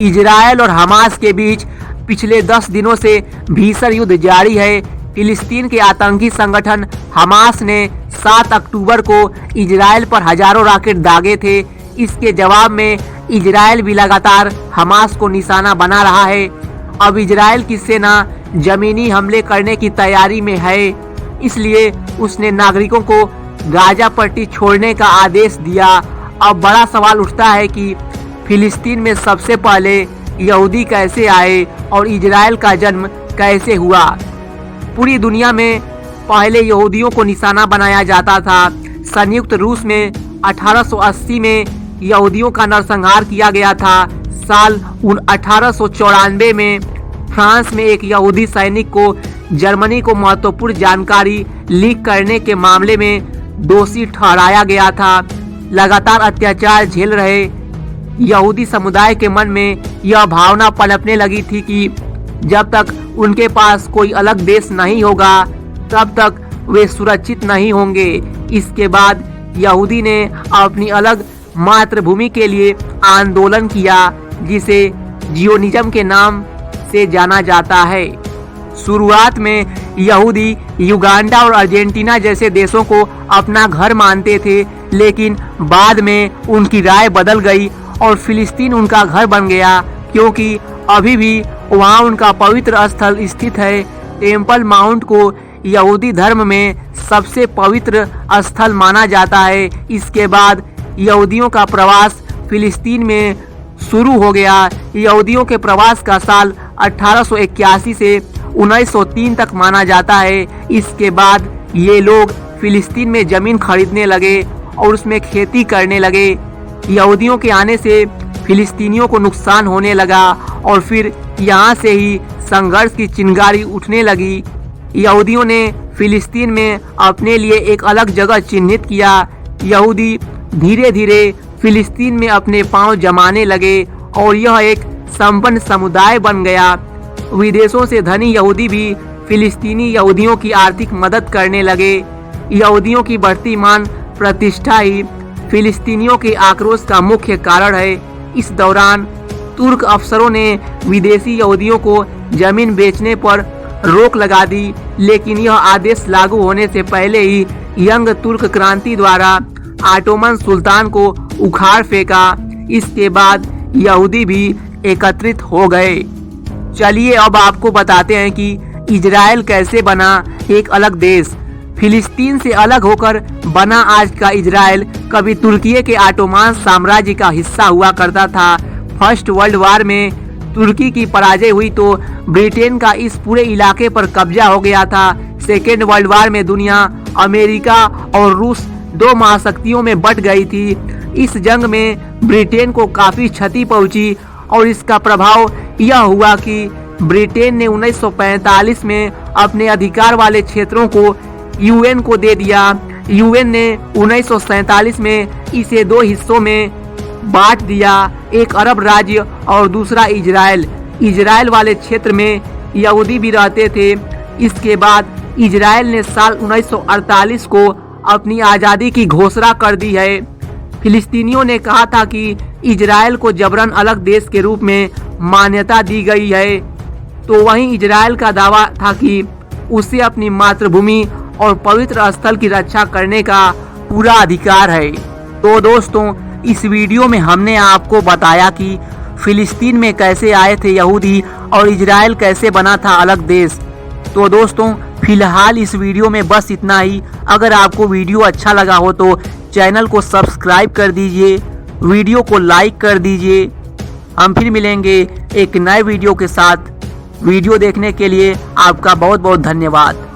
Israel और Hamas के बीच पिछले 10 दिनों से भीषण युद्ध जारी है। फिलिस्तीन के आतंकी संगठन हमास ने 7 अक्टूबर को इजरायल पर हजारों रॉकेट दागे थे। इसके जवाब में इजरायल भी लगातार हमास को निशाना बना रहा है। अब इजरायल की सेना जमीनी हमले करने की तैयारी में है, इसलिए उसने नागरिकों को गाजा पट्टी छोड़ने का आदेश दिया। अब बड़ा सवाल उठता है कि फिलिस्तीन में सबसे पहले यहूदी कैसे आए और इजरायल का जन्म कैसे हुआ। पूरी दुनिया में पहले यहूदियों को निशाना बनाया जाता था। संयुक्त रूस में 1880 में यहूदियों का नरसंहार किया गया था। साल 1894 में फ्रांस में एक यहूदी सैनिक को जर्मनी को महत्वपूर्ण जानकारी लीक करने के मामले में दोषी ठहराया गया था। लगातार अत्याचार झेल रहे यहूदी समुदाय के मन में यह भावना पनपने लगी थी कि जब तक उनके पास कोई अलग देश नहीं होगा तब तक वे सुरक्षित नहीं होंगे। इसके बाद यहूदी ने अपनी अलग मातृभूमि के लिए आंदोलन किया, जिसे जियोनिज्म के नाम से जाना जाता है। शुरुआत में यहूदी युगांडा और अर्जेंटीना जैसे देशों को अपना घर मानते थे, लेकिन बाद में उनकी राय बदल गई और फिलिस्तीन उनका घर बन गया, क्योंकि अभी भी वहां उनका पवित्र स्थल स्थित है। टेम्पल माउंट को यहूदी धर्म में सबसे पवित्र स्थल माना जाता है। इसके बाद यहूदियों का प्रवास फिलिस्तीन में शुरू हो गया। यहूदियों के प्रवास का साल 1881 से 1903 तक माना जाता है। इसके बाद ये लोग फिलिस्तीन में जमीन खरीदने लगे और उसमें खेती करने लगे। यहूदियों के आने से फिलिस्तीनियों को नुकसान होने लगा और फिर यहाँ से ही संघर्ष की चिंगारी उठने लगी। यहूदियों ने फिलिस्तीन में अपने लिए एक अलग जगह चिन्हित किया। यहूदी धीरे धीरे फिलिस्तीन में अपने पांव जमाने लगे और यह एक संपन्न समुदाय बन गया। विदेशों से धनी यहूदी भी फिलिस्तीनी यहूदियों की आर्थिक मदद करने लगे। यहूदियों की बढ़ती मान प्रतिष्ठा ही फिलिस्तीनियों के आक्रोश का मुख्य कारण है। इस दौरान तुर्क अफसरों ने विदेशी यहूदियों को जमीन बेचने पर रोक लगा दी, लेकिन यह आदेश लागू होने से पहले ही यंग तुर्क क्रांति द्वारा ऑटोमन सुल्तान को उखाड़ फेंका। इसके बाद यहूदी भी एकत्रित हो गए। चलिए अब आपको बताते हैं कि इजरायल कैसे बना एक अलग देश। फिलिस्तीन से अलग होकर बना आज का इजरायल कभी तुर्की के ऑटोमन साम्राज्य का हिस्सा हुआ करता था। फर्स्ट वर्ल्ड वार में तुर्की की पराजय हुई तो ब्रिटेन का इस पूरे इलाके पर कब्जा हो गया था। सेकेंड वर्ल्ड वार में दुनिया अमेरिका और रूस दो महाशक्तियों में बट गई थी। इस जंग में ब्रिटेन को काफी क्षति पहुंची और इसका प्रभाव यह हुआ कि ब्रिटेन ने 1945 में अपने अधिकार वाले क्षेत्रों को यूएन को दे दिया। यूएन ने 1947 में इसे दो हिस्सों में बांट दिया, एक अरब राज्य और दूसरा इजरायल। इजरायल वाले क्षेत्र में यहूदी भी रहते थे। इसके बाद इजरायल ने साल 1948 को अपनी आज़ादी की घोषणा कर दी है। फिलिस्तीनियों ने कहा था कि इजरायल को जबरन अलग देश के रूप में मान्यता दी गई है, तो वहीं इजरायल का दावा था कि उसे अपनी मातृभूमि और पवित्र स्थल की रक्षा करने का पूरा अधिकार है। तो दोस्तों, इस वीडियो में हमने आपको बताया कि फिलिस्तीन में कैसे आए थे यहूदी और इजरायल कैसे बना था अलग देश। तो दोस्तों, फिलहाल इस वीडियो में बस इतना ही। अगर आपको वीडियो अच्छा लगा हो तो चैनल को सब्सक्राइब कर दीजिए, वीडियो को लाइक कर दीजिए। हम फिर मिलेंगे एक नए वीडियो के साथ। वीडियो देखने के लिए आपका बहुत बहुत धन्यवाद।